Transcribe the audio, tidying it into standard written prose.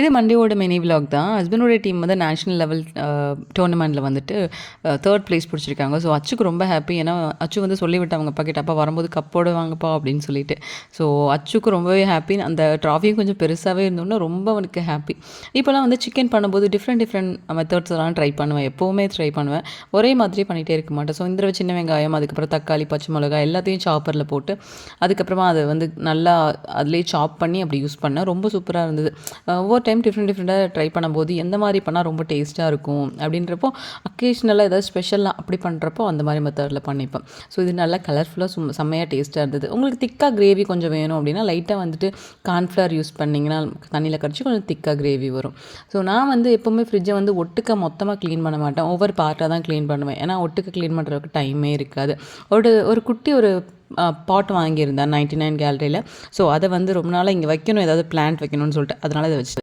இது மண்டேவோட mini vlog தான். ஹஸ்பண்டோட டீம் வந்து நேஷனல் லெவல் டோர்னமெண்ட்ல வந்துட்டு 3 பிளேஸ் பிடிச்சிருக்காங்க. ஸோ அச்சுக்கு ரொம்ப ஹாப்பி. ஏன்னா அச்சு வந்து சொல்லிவிட்டு அவங்க அப்பாகிட்ட, "அப்பா வரும்போது கப்போட வாங்கப்பா" அப்படின்னு சொல்லிட்டு. ஸோ அச்சுக்கு ரொம்பவே ஹாப்பி. அந்த ட்ராஃபியும் கொஞ்சம் பெருசாவே இருந்தோனே ரொம்ப அவனுக்கு ஹாப்பி. இப்போலாம் வந்து சிக்கன் பண்ணும்போது டிஃப்ரெண்ட் டிஃப்ரெண்ட் மெத்தட்ஸ்லாம் ட்ரை பண்ணுவேன். எப்பவுமே ட்ரை பண்ணுவேன். ஒரே மாதிரி பண்ணிட்டே இருக்க மாட்டேன். ஸோ இந்த தடவ சின்ன வெங்காயம், அதுக்கப்புறம் தக்காளி, பச்சை மிளகாய் எல்லாத்தையும் சாப்பர்ல போட்டு, அதுக்கப்புறமா அத வந்து நல்லா அதிலேயே சாப் பண்ணி அப்படி யூஸ் பண்ணேன். ரொம்ப சூப்பரா இருந்தது. ஒவ்வொரு டைம் டிஃப்ரெண்ட் டிஃப்ரெண்ட்டாக ட்ரை பண்ணும்போது எந்த மாதிரி பண்ணால் ரொம்ப டேஸ்ட்டாக இருக்கும் அப்படின்றப்போ, அக்கேஷ்னலாக ஏதாவது ஸ்பெஷலாக அப்படி பண்ணுறப்போ அந்த மாதிரி மெத்தடில் பண்ணிப்பேன். ஸோ இது நல்லா கலர்ஃபுல்லாக செம்மையாக டேஸ்ட்டாக இருந்தது. உங்களுக்கு திக்காக கிரேவி கொஞ்சம் வேணும் அப்படின்னா லைட்டாக வந்துட்டு கார்ன்ஃப்ளவர் யூஸ் பண்ணிங்கன்னா தண்ணியில் கரைச்சி கொஞ்சம் திக்காக கிரேவி வரும். ஸோ நான் வந்து எப்போவுமே ஃப்ரிட்ஜை வந்து ஒட்டுக்க மொத்தமாக க்ளீன் பண்ண மாட்டேன். ஒவ்வொரு பார்ட்டாக தான் க்ளீன் பண்ணுவேன். ஏன்னா ஒட்டுக்க க்ளீன் பண்ணுறதுக்கு டைமே இருக்காது. ஒரு குட்டி ஒரு பாட் வாங்கியிருந்தேன் 99 கேலரியில். ஸோ அதை வந்து ரொம்ப நாளாக இங்கே வைக்கணும், ஏதாவது பிளான்ட் வைக்கணும்னு சொல்லிட்டு அதனால இதை வச்சு